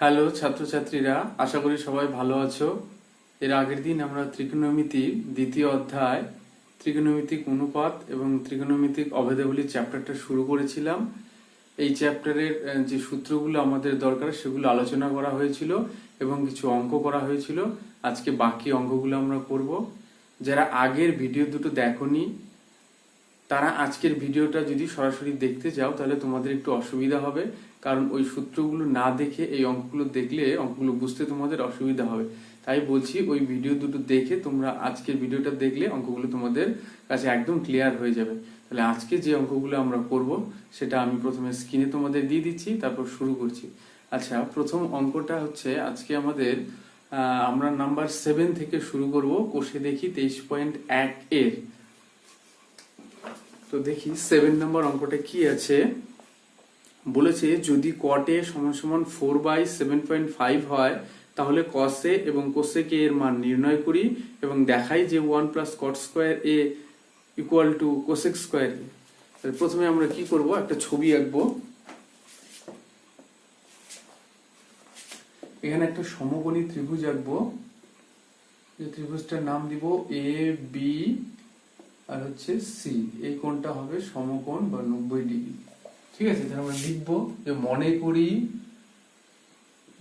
Hello ছাত্রছাত্রীরা, আশা করি সবাই ভালো আছো। এর আগের দিন আমরা ত্রিকোণমিতির দ্বিতীয় অধ্যায় ত্রিকোণমিতিক অনুপাত এবং ত্রিকোণমিতিক অভেদাবলী চ্যাপ্টারটা শুরু করেছিলাম। এই চ্যাপ্টারের যে সূত্রগুলো আমাদের দরকার সেগুলো আলোচনা করা হয়েছিল এবং কিছু অঙ্ক করা হয়েছিল। আজকে বাকি অঙ্কগুলো আমরা করব। যারা আগের ভিডিও দুটো দেখোনি তারা আজকের ভিডিওটা যদি সরাসরি দেখতে যাও তাহলে তোমাদের একটু অসুবিধা হবে, কারণ ওই সূত্রগুলো না দেখে এই অঙ্কগুলো দেখলে অঙ্কগুলো বুঝতে তোমাদের অসুবিধা হবে। তাই বলছি ওই ভিডিও দুটো দেখে তোমরা আজকের ভিডিওটা দেখলে অঙ্কগুলো তোমাদের কাছে একদম ক্লিয়ার হয়ে যাবে। তাহলে আজকে যে অঙ্কগুলো আমরা করব সেটা আমি প্রথমে স্ক্রিনে তোমাদের দিয়ে দিচ্ছি, তারপর শুরু করছি। আচ্ছা, প্রথম অঙ্কটা হচ্ছে আজকে আমাদের আমরা নাম্বার 7 থেকে শুরু করব। কোষে দেখি 23.1 এর। তো দেখি 7 নম্বর অঙ্কটা কি আছে। বলেছে যদি cot a সমান সমান 4/7.5 হয় তাহলে cos a এবং cosec a এর মান নির্ণয় করি এবং দেখাই যে 1 plus cot square a equal to cosec square a। প্রথমে আমরা কি করব, একটা ছবি আঁকবো। এখানে একটা সমকোণী ত্রিভুজ আঁকবো। এই ত্রিভুজটার নাম দিব এ বি আর হচ্ছে সি। এই কোণটা হবে সমকোণ বা 90 ডিগ্রি। ঠিক আছে, তাহলে আমরা লিখবো যে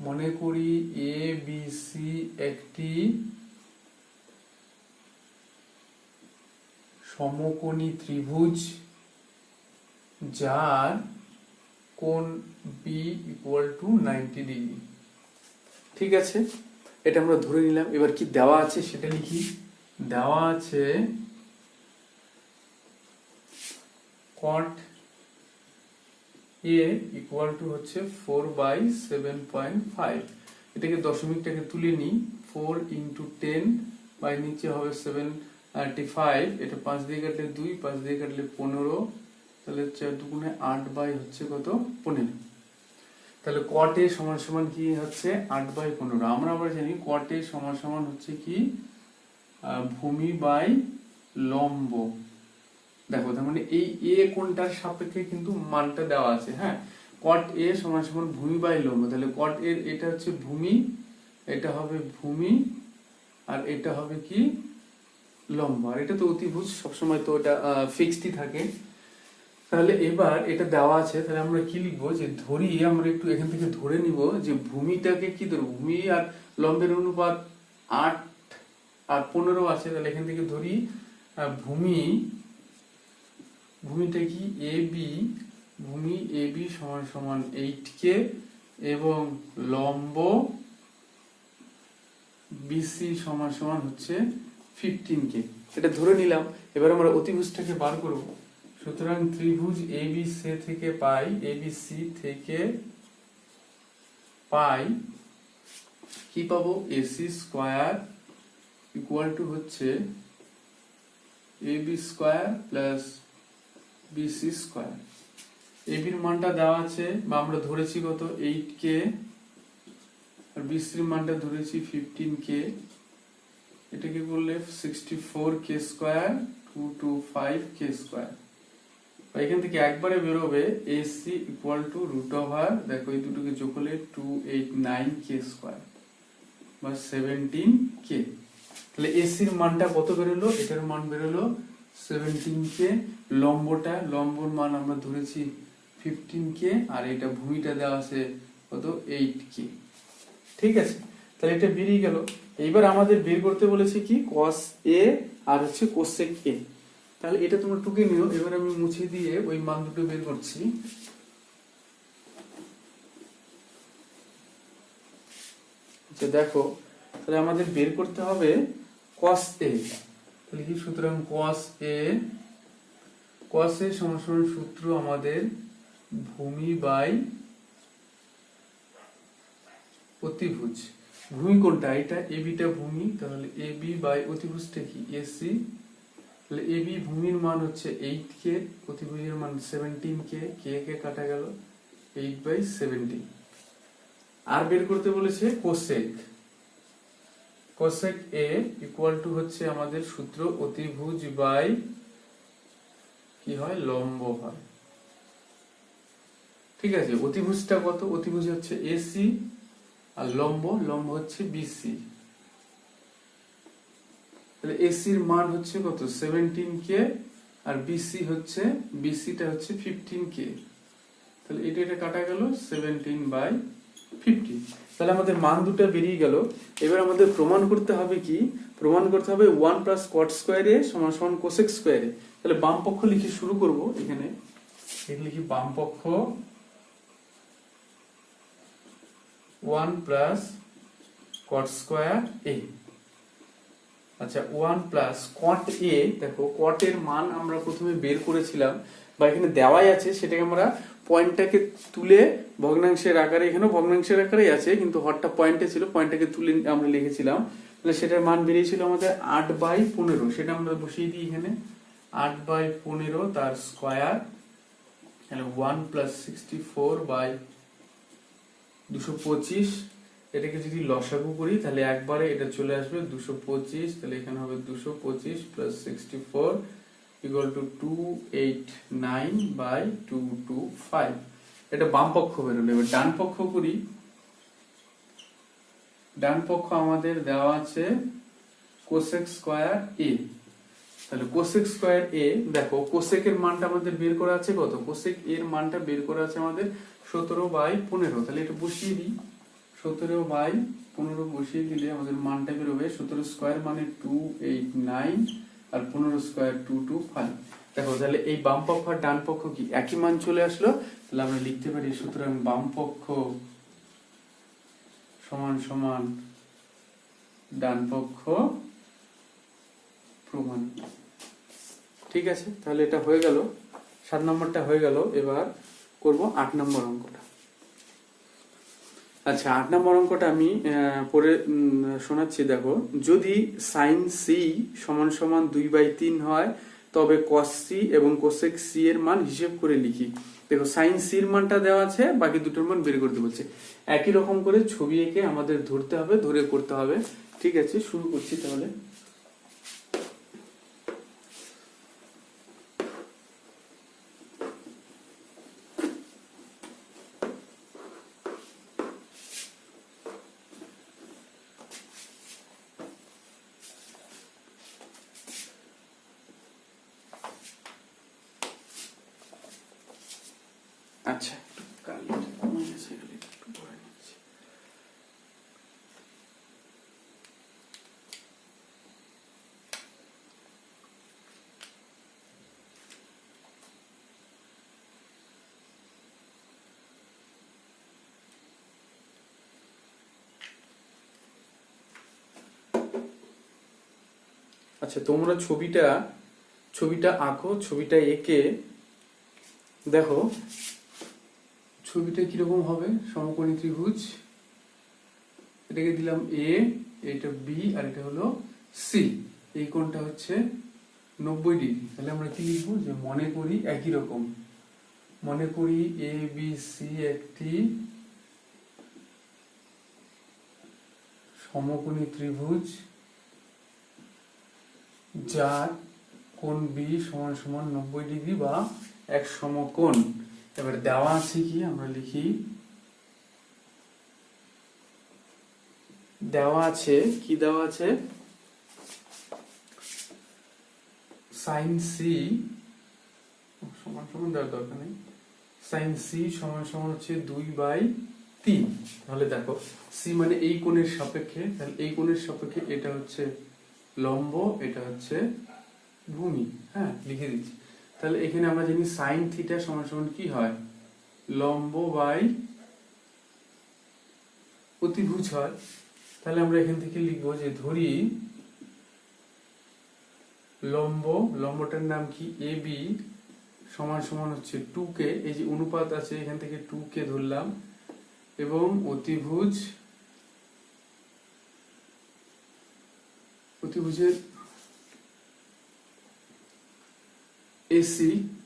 মনে করি এ বি সি একটি সমকোণী ত্রিভুজ যার কোণ বি ইকুয়াল টু 90 ডিগ্রি। ঠিক আছে, এটা আমরা ধরে নিলাম। এবার কি দেওয়া আছে সেটা লিখি। দেওয়া আছে cot a ইকুয়াল টু হচ্ছে 4/7.5। এটাকে দশমিকটাকে তুলে নিই। 4 into 10 বাই নিচে হবে 75। এটা 5 দিয়ে কাটলে 2, 5 দিয়ে কাটলে 15, তাহলে 4 দুগুণে 8 বাই হচ্ছে কত 15। তাহলে cot a সমান সমান কি হচ্ছে 8/15। আমরা আবার জানি cot a সমান সমান হচ্ছে কি ভূমি বাই লম্ব। দেখো, তার মানে এই এ কোণটার সাপেক্ষে কিন্তু মানটা দেওয়া আছে। হ্যাঁ, cot a সমান সমান ভূমি বাই লম্ব। তাহলে cot a এটা হচ্ছে ভূমি, এটা হবে ভূমি, আর এটা হবে কি লম্ব। আর এটা তো অতিভুজ, সবসময় তো এটা ফিক্সডই থাকে। তাহলে এবার এটা দেওয়া আছে, তাহলে আমরা কি লিখবো, যে ধরি আমরা একটু এখান থেকে ধরে নিব যে ভূমিটাকে কি ধরবো, ভূমি আর লম্বের অনুপাত 8 আর 15 আছে। তাহলে এখান থেকে ধরি ভূমিটা কি এ বি, ভূমি এ বি সমান সমান 8k এবং লম্ব বিসি সমান সমান হচ্ছে 15k। এটা ধরে নিলাম। এবার আমরা অতিভুজটাকে বার করব। সুতরাং ত্রিভুজ এবিসি থেকে পাই, এবিসি থেকে পাই কি পাবো, এসি স্কয়ার ইকুয়াল টু হচ্ছে AB square plus BC square. এবির মানটা দেওয়া আছে বা আমরা ধরেছি কত 8k, আর বিসির মানটা ধরেছি 15k। এটাকে করলে 64k স্কয়ার 225k স্কয়ার। এখান থেকে একবারে বেরোবে AC equal to root over, দেখো এই দুটোকে যোগ করলে 289k স্কয়ার বা 17k। তাহলে এসির মানটা কত বেরোলো, এটার মান বেরোলো 17k। লম্বর মান আমরা ধরেছি 15k, আর এটা ভূমিটা দেওয়া আছে কত 8k। ঠিক আছে, তাহলে এটা বেরিয়ে গেল। এইবার আমাদের বের করতে বলেছে কি cos a আর হচ্ছে cosec a। তাহলে এটা তোমরা টুকে নিও। এবার আমি মুছে দিয়ে ওই মান দুটো বের করছি। আচ্ছা দেখো, তাহলে আমাদের বের করতে হবে cos a। তাহলে কি, সুতরাং cos a সমান সমান সূত্র আমাদের ভূমি বাই অতিভুজ। ভূমি কোনটা, এটা এবিটা ভূমি, তাহলে এবি বাই অতিভুজটা কি এসি। তাহলে এবি ভূমির মান হচ্ছে 8k, অতিভুজের মান 17k, কে কে কাটা গেল 8/17। আর বের করতে বলেছে cosec a ইকুয়াল টু হচ্ছে আমাদের সূত্র অতিভুজ বাই কি হয় লম্ব হয়। ঠিক আছে, অতিভুজটা কত, অতিভুজ হচ্ছে এসি আর লম্ব হচ্ছে বিসি। তাহলে এসি এর মান হচ্ছে কত 17k, আর বিসি হচ্ছে বিসিটা হচ্ছে 15k। তাহলে এটা কাটা গেল 17/15। তাহলে আমাদের মান দুটো বেরিয়ে গেল। এবার আমাদের প্রমাণ করতে হবে কি, প্রমাণ করতে হবে 1 প্লাস কট স্কোয়ারে সমান সমান কোসেক স্কোয়ারে। তাহলে বাম পক্ষ লিখে শুরু করব। এখানে লিখি বাম পক্ষ 1 প্লাস কট স্কোয়ার এ। আচ্ছা 1 প্লাস কট এ, দেখো কট এর মান আমরা প্রথমে বের করেছিলাম বা এখানে দেওয়াই আছে, সেটাকে আমরা পয়েন্টটাকে তুলে ভগ্নাংশের আকারে, এখানেও ভগ্নাংশের আকারেই আছে কিন্তু হরটা পয়েন্টে ছিল, পয়েন্টটাকে তুলে আমরা লিখেছিলাম। তাহলে সেটার মান বেরিয়েছিল আমাদের 8/15। সেটা আমরা বসিয়ে দিই এখানে 8/15 তার স্কয়ার। তাহলে 1 প্লাস 64/225। এটাকে যদি লসাগু করি তাহলে একবারে এটা চলে আসবে 225। তাহলে এখানে হবে 225 প্লাস 64 ইকুয়াল টু 289/225। এটা বাম পক্ষ বেরোলো। এবার ডান পক্ষ করি। ডান পক্ষ আমাদের দেওয়া আছে কোসেক স্কয়ার এ। তাহলে কোসেক স্কয়ার এ, দেখো কোসেকের মানটা আমাদের বের করা আছে কত, কোসেক এর মানটা বের করা আছে আমাদের 17/15। তাহলে এটা বসিয়ে দিই, 17/15 বসিয়ে দিলে আমাদের মানটা বেরোবে 17 স্কয়ার মানে 289 আর 15 স্কয়ার 225। দেখো তাহলে এই বাম পক্ষ আর ডান পক্ষ কি একই মান চলে আসলো। তাহলে আমরা লিখতে পারি সুতরাং বাম পক্ষ সমান সমান ডান পক্ষ প্রমাণ। ঠিক আছে, তাহলে এটা হয়ে গেল, 7 নম্বরটা হয়ে গেল। এবার করব 8 নম্বর অঙ্কটা। আচ্ছা 8 নম্বর অঙ্কটা আমি পরে শোনাচ্ছি। দেখো, যদি সাইন সি সমান সমান 2/3 হয় তবে কস সি এবং কোসেক সি এর মান হিসেব করে লিখি। দেখো সাইন সি এর মানটা দেওয়া আছে, বাকি দুটোর মান বের করতে বলছে। একই রকম করে ছবি এঁকে আমাদের ধরতে হবে, ধরে করতে হবে। ঠিক আছে, শুরু করছি তাহলে। আচ্ছা আচ্ছা তোমরা ছবিটা আঁকো। ছবিটা এঁকে দেখো ছবিটা কিরকম হবে। সমকোণী ত্রিভুজ, এটাকে দিলাম এ, এটা বি, আর এটা হলো সি। এই কোণটা হচ্ছে 90 ডিগ্রি। তাহলে আমরা কি লিখবো, যে মনে করি একই রকম, মনে করি এ বি সি একটি সমকোণী ত্রিভুজ যার কোণ বি সমান সমান 90 ডিগ্রি বা এক সমকোণ। এবার দেওয়া আছে কি, আমরা লিখি দেওয়া আছে কি, দেওয়া আছে সাইন সি সমান সমান, দেওয়ার দরকার নেই, সাইন সি সমান সমান হচ্ছে 2/3। তাহলে দেখো সি মানে এই কোণের সাপেক্ষে, তাহলে এই কোণের সাপেক্ষে এটা হচ্ছে লম্ব, এটা হচ্ছে ভূমি। হ্যাঁ, লিখে দিচ্ছি। তাহলে এখানে আমরা জানি সাইন থিটা সমান সমান কি হয়, লম্ব বাই অতিভুজ হয়। তাহলে আমরা এখান থেকে লিখবো যে ধরি লম্বটার নাম কি এ বি সমান সমান হচ্ছে 2k। এই যে অনুপাত আছে এখান থেকে 2k ধরলাম, এবং অতিভুজের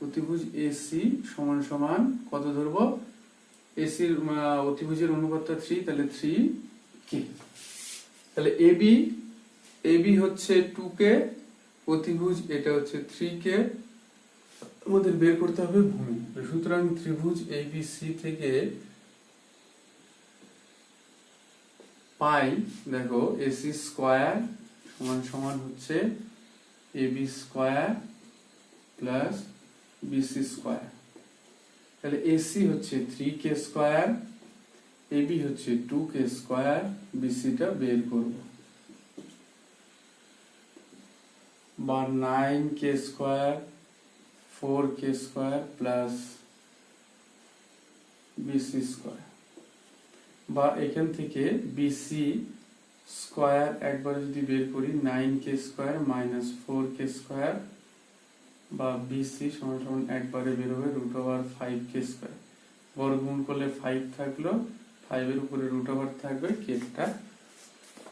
অতিভুজ এসি সমান সমান কত ধরবো, এসির অতিভুজের অনুপাতটা 3, তাহলে 3k। তাহলে এবি হচ্ছে 2k, অতিভুজ এটা হচ্ছে 3k। আমাদের বের করতে হবে ভূমি। সুতরাং ত্রিভুজ এবিসি থেকে পাই দেখো এসি স্কোয়ার সমান সমান হচ্ছে AB square plus BC square. তাহলে এসি হচ্ছে 3k স্কোয়ার, এবি হচ্ছে 2k স্কোয়ার, বিসিটা বের করব বা 9k square 4k square plus BC square, বা এখান থেকে বিসি স্কোয়ার একবার যদি বের করি 9k square minus 4k square বা বিসি সমান সমান একবারে বের হবে √5k স্কোয়ার। বর্গমূল করলে 5 থাকলো, 5 এর উপরে √, থাকবে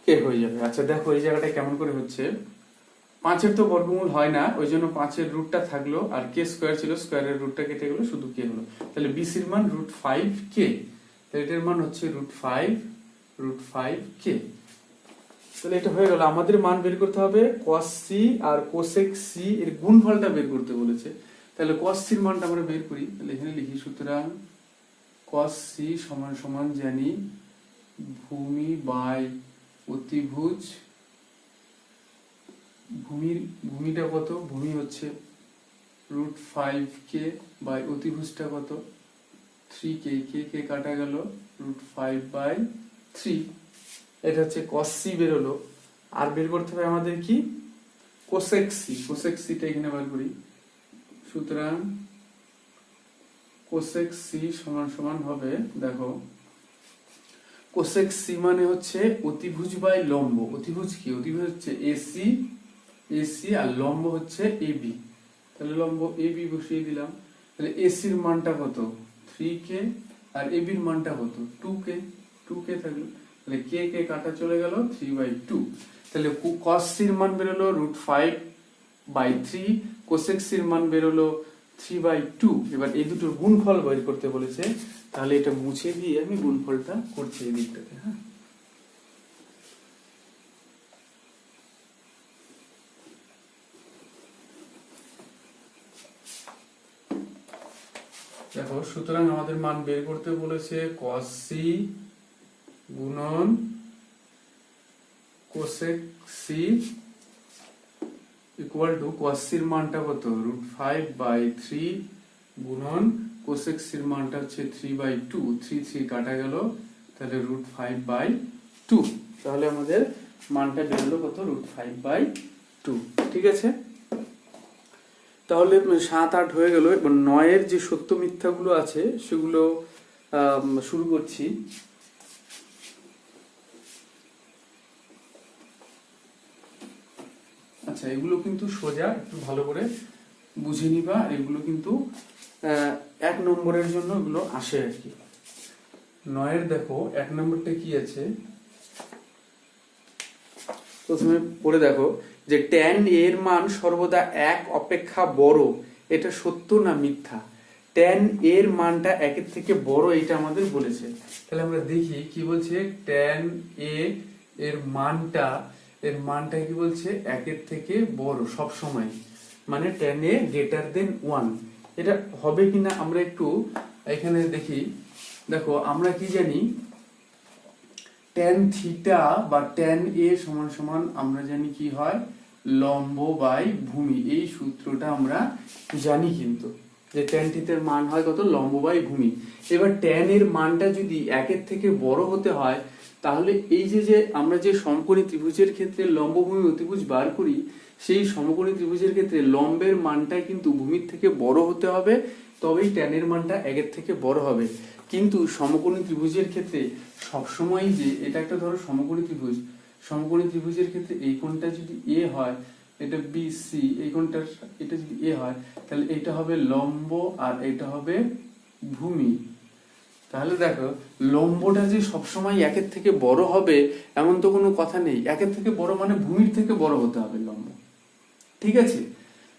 কে হয়ে যাবে। আচ্ছা দেখো এই জায়গাটা কেমন করে হচ্ছে, 5 এর তো বর্গমূল হয় না, ওই জন্য 5 এর রুটটা থাকলো আর কে স্কোয়ার ছিল, স্কোয়ারের রুটটা কেটে গেল, শুধু কে হলো। তাহলে বিসির মান √5k, তাহলে এটার মান হচ্ছে √5k। তাহলে এটা হয়ে গেল। আমাদের মান বের করতে হবে cos c আর cosec c এর গুণফলটা বের করতে বলেছে। তাহলে cos c এর মানটা আমরা বের করি, তাহলে এখানে লিখি সুতরাং cos c সমান সমান জানি ভূমি বাই অতিভুজ। ভূমিটা কত, ভূমি হচ্ছে √5k বাই অতিভুজটা কত 3k, কে কাটা গেল √5/3। এটা হচ্ছে cos c বেরোলো। আর বের করতে হবে আমাদের কি cosec c, cosec c টা এখানে বার করি। সুতরাং cosec c সমান সমান হবে দেখো cosec c মানে হচ্ছে অতিভুজ বাই লম্ব। অতিভুজ কি, অতিভুজ হচ্ছে AC আর লম্ব হচ্ছে AB। তাহলে লম্ব AB বসিয়ে দিলাম। তাহলে AC এর মানটা কত 3k আর AB এর মানটা কত 2k থাকলো। তাহলে কে কাটা চলে গেল 3/2। তাহলে cos c এর মান বেরোলো √5/3, cosec c এর মান বেরোলো 3/2। এবার এই দুটোর গুণফল বের করতে বলেছে, তাহলে এটা মুছে দিয়ে আমি গুণফলটা করছি এই দিকটাতে। হ্যাঁ, দেখো সুতরাং আমাদের মান বের করতে বলেছে cos c গুণন cosec c equal to cos c এর মানটা কত √5/3 গুণন cosec c এর মানটা হচ্ছে 3/2, 3 কাটা গেল, তাহলে √5/2। তাহলে আমাদের মানটা বেরোলো কত √5/2। ঠিক আছে, তাহলে 7-8 হয়ে গেল। এবার 9 এর যে সত্য মিথ্যাগুলো আছে সেগুলো শুরু করছি। আচ্ছা এগুলো কিন্তু সোজা, একটু ভালো করে বুঝে নিবা। এগুলো কিন্তু 1 নম্বরের জন্য এগুলো আসে আর কি। 9 এর দেখো 1 নম্বরটা কি আছে, প্রথমে পড়ে দেখো যে tan এর মান সর্বদা 1 অপেক্ষা বড়, এটা সত্য না মিথ্যা। tan এর মানটা 1 এর থেকে বড়, এটা আমাদের বলেছে। তাহলে আমরা দেখি কি বলছে, tan a এর মানটা কি বলছে 1 এর থেকে বড় সব সময়, মানে tan a greater than 1। এটা হবে কিনা আমরা একটু এখানে দেখি। দেখো আমরা কি জানি tan থিটা বা tan a সমান সমান আমরা জানি কি হয় লম্ব বাই ভূমি। এই সূত্রটা আমরা জানি কিন্তু যে tan থিটার মান হয় কত লম্ব বাই ভূমি। এবার tan এর মানটা যদি 1 এর থেকে বড় হতে হয়, তাহলে এই যে আমরা যে সমকোণী ত্রিভুজের ক্ষেত্রে লম্ব ভূমি অতিভুজ বার করি, সেই সমকোণী ত্রিভুজের ক্ষেত্রে লম্বের মানটা কিন্তু ভূমির থেকে বড় হতে হবে, তবেই tan এর মানটা 1 এর থেকে বড় হবে। কিন্তু সমকোণী ত্রিভুজের ক্ষেত্রে সবসময় যে এটা একটা ধরো সমকোণী ত্রিভুজ, সমকোণী ত্রিভুজের ক্ষেত্রে এই কোণটা যদি a হয়, এটা BC, এই কোণটা এটা যদি a হয়, তাহলে এটা হবে লম্ব আর এটা হবে ভূমি। তাহলে দেখো লম্বটা যে সবসময় 1 এর থেকে বড় হবে এমন তো কোনো কথা নেই। 1 এর থেকে বড় মানে ভূমির থেকে বড় হতে হবে লম্ব। ঠিক আছে,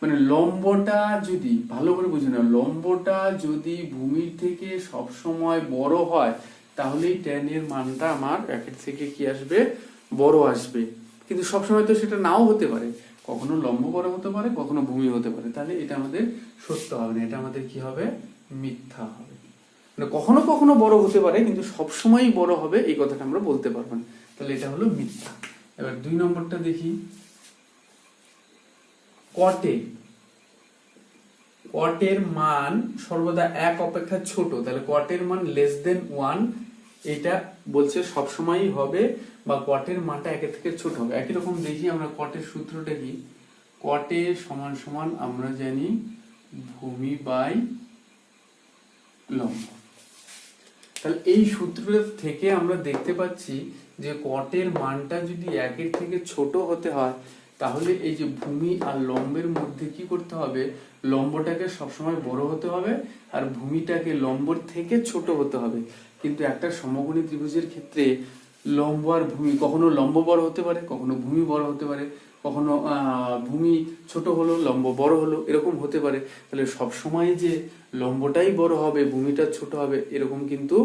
মানে লম্বটা যদি ভালো করে বুঝে নাও, লম্বটা যদি ভূমির থেকে সব সময় বড় হয়, তাহলেই tan এর মানটা আমার 1 এর থেকে কি আসবে বড় আসবে। কিন্তু সব সময় তো সেটা নাও হতে পারে, কখনো লম্ব বড় হতে পারে, কখনো ভূমি হতে পারে। তাহলে এটা আমাদের সত্য হবে না, এটা আমাদের কি হবে মিথ্যা হবে। মানে কখনো কখনো বড় হতে পারে কিন্তু সবসময় বড় হবে এই কথাটা আমরা বলতে পারবো না, তাহলে এটা হলো মিথ্যা। এবার 2 নম্বরটা দেখি, কটের মান সর্বদা 1 অপেক্ষা ছোট, তাহলে কটের মান লেস দেন 1 এটা বলছে সবসময়ই হবে, বা কটের মানটা 1 থেকে ছোট হবে। একই রকম দেখি আমরা কটের সূত্রটা কি, কটে সমান সমান আমরা জানি ভূমি বাই লম্ব। তাহলে এই সূত্রটা থেকে আমরা দেখতে পাচ্ছি যে কটের মানটা যদি 1 থেকে ছোট হতে হয় তাহলে এই যে ভূমি আর লম্বের মধ্যে কি করতে হবে, লম্বটাকে সবসময় বড় হতে হবে আর ভূমিটাকে লম্বর থেকে ছোট হতে হবে। কিন্তু একটা সমকোণী ত্রিভুজের ক্ষেত্রে লম্ব আর ভূমি, কখনো লম্ব বড় হতে পারে, কখনো ভূমি বড় হতে পারে, কখনো ভূমি ছোট হলো লম্ব বড় হলো, এরকম হতে পারে। তাহলে সবসময় যে লম্বটাই বড় হবে ভূমিটা ছোট হবে এরকম কিন্তু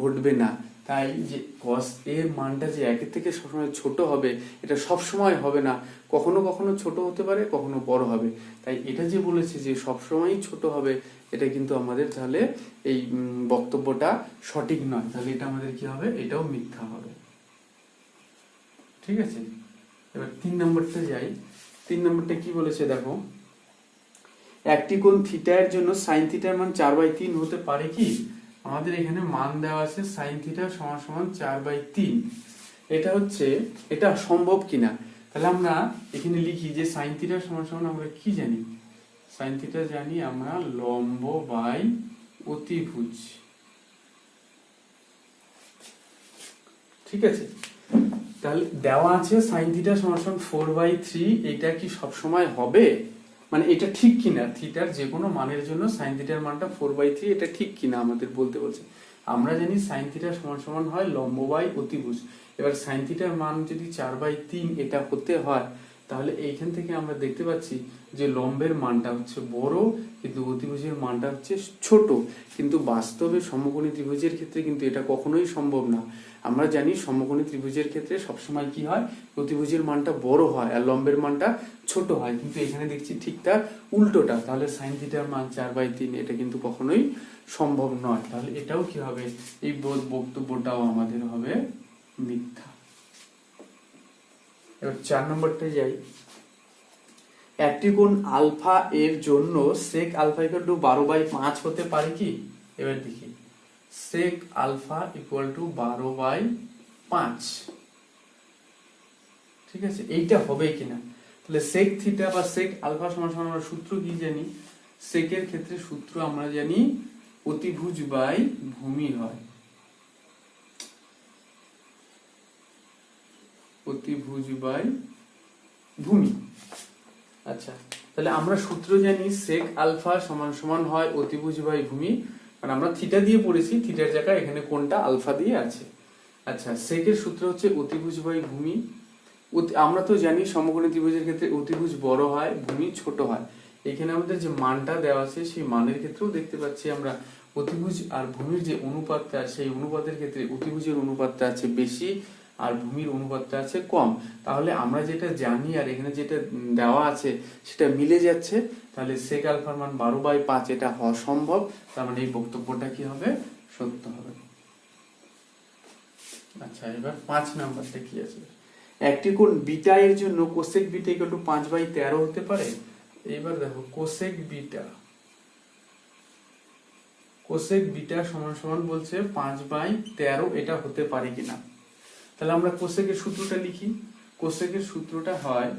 ঘটবে না। তাই যে cos এর মানটা যে 1 থেকে সবসময় ছোট হবে এটা সবসময় হবে না, কখনো কখনো ছোট হতে পারে, কখনো বড় হবে। তাই এটা যে বলেছে যে সবসময়ই ছোট হবে এটা কিন্তু আমাদের তাহলে এই বক্তব্যটা সঠিক নয়, তাহলে এটা আমাদের কি হবে, এটাও মিথ্যা হবে। ঠিক আছে, এবার 3 নম্বরটা যাই। 3 নম্বরটা কি বলেছে দেখো, একটি কোণ থিটা এর জন্য sin থিটার মান 4/3 হতে পারে কি? আমাদের এখানে মান দেওয়া আছে sin থিটা সমান সমান 4/3। এটা হচ্ছে, এটা সম্ভব কিনা, তাহলে আমরা এখানে লিখি যে sin থিটা সমান সমান আমরা কি জানি, sin থিটা জানি আমরা লম্ব বাই অতিভুজ। ঠিক আছে, তাহলে দেওয়া আছে sin থিটা সমান সমান 4/3, এটা কি সব সময় হবে, মানে এটা ঠিক কিনা, থিটার যে কোনো মানের জন্য sin থিটার মানটা 4/3 এটা ঠিক কিনা আমাদের বলতে বলছে। আমরা জানি sin থিটা সমান সমান হয় লম্ব বাই অতিভুজ। এবার sin থিটার মান যদি 4/3 এটা হতে হয় তাহলে এইখান থেকে আমরা দেখতে পাচ্ছি যে লম্বের মানটা হচ্ছে বড় কিন্তু অতিভুজের মানটা হচ্ছে ছোট, কিন্তু বাস্তবে সমকোণী ত্রিভুজের ক্ষেত্রে কিন্তু এটা কখনোই সম্ভব না। আমরা জানি সমকোণী ত্রিভুজের ক্ষেত্রে সবসময় কি হয়, অতিভুজের মানটা বড় হয় আর লম্বের মানটা ছোট হয়, কিন্তু এখানে দেখছি ঠিক তার উল্টোটা। তাহলে sin থিটার মান 4/3 এটা কিন্তু কখনোই সম্ভব নয়, তাহলে এটাও কি হবে, এই বক্তব্যটাও আমাদের হবে মিথ্যা। এবার 4 নম্বরটা যাই, একটি কোণ আলফা এর জন্য sec আলফা ইকুয়াল টু 12/5 হতে পারে কি? এবার দেখি sec আলফা ইকুয়াল টু 12/5, ঠিক আছে, এইটা হবে কিনা। তাহলে sec থিটা বা sec আলফা সমান সমান আমরা সূত্র কি জানি, sec এর ক্ষেত্রে সূত্র আমরা জানি অতিভুজ বাই ভূমি হয়, অতিভুজ বাই ভূমি। আচ্ছা, তাহলে আমরা সূত্র জানি sec আলফা সমান সমান হয় অতিভুজ বাই ভূমি, মানে আমরা থিটা দিয়ে পড়েছি, থিটার জায়গায় এখানে কোণটা আলফা দিয়ে আছে। আচ্ছা, sec এর সূত্র হচ্ছে অতিভুজ বাই ভূমি। আমরা তো জানি সমকোণী ত্রিভুজের ক্ষেত্রে অতিভুজ বড় হয় ভূমি ছোট হয়, এখানে আমাদের যে মানটা দেওয়া আছে সেই মানের ক্ষেত্রেও দেখতে পাচ্ছি আমরা অতিভুজ আর ভূমির যে অনুপাতটা সেই অনুপাতের ক্ষেত্রে অতিভুজের অনুপাতটা আছে বেশি আর ভূমির অনুপাতটা আছে কম। তাহলে আমরা যেটা জানি আর এখানে যেটা দেওয়া আছে সেটা মিলে যাচ্ছে, তাহলে sec আলফার মান 12/5 এটা হওয়া সম্ভব, তার মানে এই বক্তব্যটা কি হবে, সত্য হবে। আচ্ছা, এবার 5 নাম্বারটা কি আছে, একটি কোণ বিটা এর জন্য কোসেক বিটা ইকুয়াল টু 5/13 হতে পারে। এবার দেখো কোসেক বিটা সমান সমান বলছে 5/13 এটা হতে পারে কিনা। তাহলে আমরা কোসেকের সূত্রটা লিখি, কোসেকের সূত্রটা হয়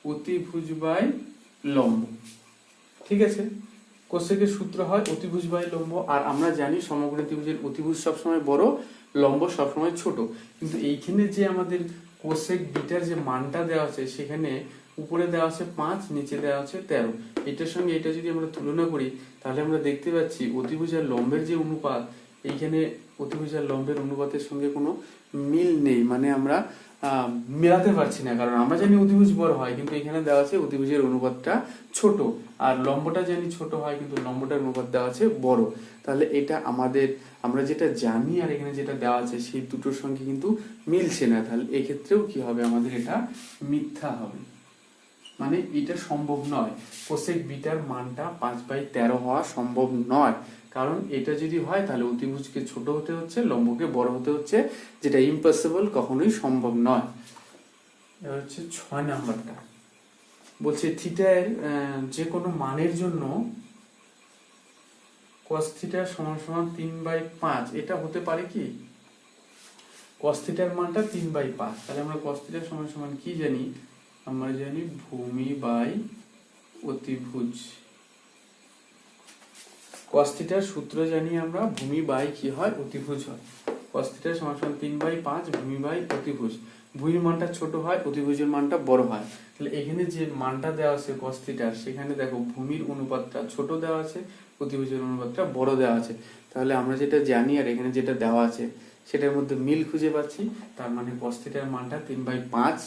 অতিভুজ বাই লম্ব। ঠিক আছে, কোসেকের সূত্র হয় অতিভুজ বাই লম্ব, আর আমরা জানি সমকোণী ত্রিভুজের অতিভুজ সবসময় বড়, লম্ব সবসময় ছোট। কিন্তু এইখানে যে আমাদের কোসেক বিটার যে মানটা দেওয়া আছে সেখানে উপরে দেওয়া আছে 5, নিচে দেওয়া আছে 13। এটার সঙ্গে এটা যদি আমরা তুলনা করি তাহলে আমরা দেখতে পাচ্ছি অতিভুজ আর লম্বের যে অনুপাত, এইখানে অতিভুজ আর লম্বের অনুপাতের সঙ্গে কোনো মিল নেই, মানে আমরা মেলাতে পারছি না, কারণ আমরা জানি অতিভুজ বড় হয় কিন্তু এখানে দেওয়া আছে অতিভুজের অনুপাতটা ছোট, আর লম্বটা জানি ছোট হয় কিন্তু লম্বটার অনুপাত দেওয়া আছে বড়। তাহলে এটা আমাদের, আমরা যেটা জানি আর এখানে যেটা দেওয়া আছে সেই দুটোর সঙ্গে কিন্তু মিলছে না, তাহলে এক্ষেত্রেও কি হবে, আমাদের এটা মিথ্যা হবে। মানে এটা সম্ভব নয়, কোসেক বিটার মানটা 5/13 হওয়া সম্ভব নয়। কারণ এটা যদি হয় তাহলে অতিভুজকে ছোট হতে হচ্ছে, লম্বকে বড় হতে হচ্ছে, যেটা ইম্পসিবল, কখনোই সম্ভব নয়। এবার হচ্ছে 6 নাম্বারটা বলছে থিটার যে কোনো মানের জন্য cos থিটা সমান সমান 3/5, এটা হতে পারে কি? cos থিটার মানটা 3/5, তাহলে আমরা cos থিটা সমান সমান কি জানি? আমরা জানি ভূমি বাই অতিভুজ। cos থিটার সূত্র জানি আমরা, ভূমি বাই কি হয়? অতিভুজ হয়। cos থিটা সমান সমান 3/5 ভূমি বাই অতিভুজ। ভূমির মানটা ছোট হয়, অতিভুজের মানটা বড় হয়। তাহলে এখানে যে মানটা দেওয়া আছে cos থিটার, সেখানে দেখো ভূমির অনুপাতটা ছোট দেওয়া আছে, অতিভুজের অনুপাতটা বড় দেওয়া আছে। তাহলে আমরা যেটা জানি আর এখানে যেটা দেওয়া আছে সেটার মধ্যে মিল খুঁজে পাচ্ছি। তার মানে cos থিটার মানটা 3/5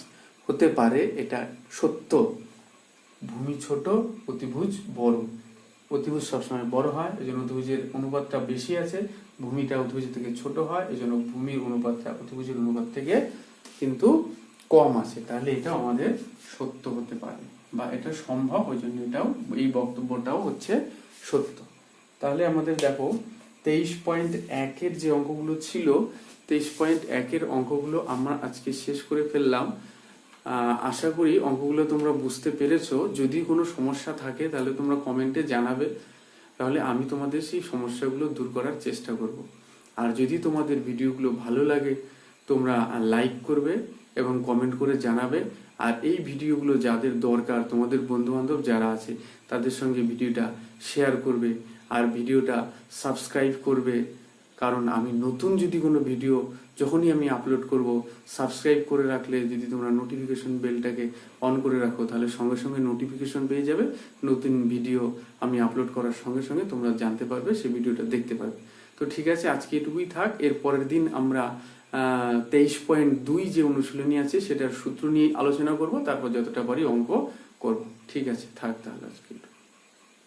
হতে পারে, এটা সত্য। ভূমি ছোট, অতিভুজ বড়। অতিভুজ সবসময় বড় হয়, এই জন্য অতিভুজের অনুপাতটা বেশি আছে। ভূমিটা অতিভুজের থেকে ছোট হয়, এই জন্য ভূমির অনুপাতটা অতিভুজের অনুপাত থেকে কিন্তু কম আছে। তাহলে এটা আমাদের সত্য হতে পারে বা এটা সম্ভব, ওই জন্য এটাও, এই বক্তব্যটাও হচ্ছে সত্য। তাহলে আমাদের দেখো 23.1 যে অঙ্কগুলো ছিল, 23.1 অঙ্কগুলো আমরা আজকে শেষ করে ফেললাম। আশা করি অঙ্কগুলো তোমরা বুঝতে পেরেছো। যদি কোনো সমস্যা থাকে তাহলে তোমরা কমেন্টে জানাবে, তাহলে আমি তোমাদের সেই সমস্যাগুলো দূর করার চেষ্টা করব। আর যদি তোমাদের ভিডিওগুলো ভালো লাগে তোমরা লাইক করবে এবং কমেন্ট করে জানাবে। আর এই ভিডিওগুলো যাদের দরকার, তোমাদের বন্ধু বান্ধব যারা আছে তাদের সঙ্গে ভিডিওটা শেয়ার করবে আর ভিডিওটা সাবস্ক্রাইব করবে। কারণ আমি নতুন যদি কোনো ভিডিও যখনই আমি আপলোড করব, সাবস্ক্রাইব করে রাখলে, যদি তোমরা নোটিফিকেশন বেলটাকে অন করে রাখো, তাহলে সঙ্গে সঙ্গে নোটিফিকেশন পেয়ে যাবে। নতুন ভিডিও আমি আপলোড করার সঙ্গে সঙ্গে তোমরা জানতে পারবে, সেই ভিডিওটা দেখতে পারবে। তো ঠিক আছে, আজকে এটুকুই থাক। এর পরের দিন আমরা 23.2 যে অনুশীলনী আছে সেটার সূত্র নিয়ে আলোচনা করব, তারপর যতটা পারি অঙ্ক করব। ঠিক আছে, থাক তাহলে আজকে।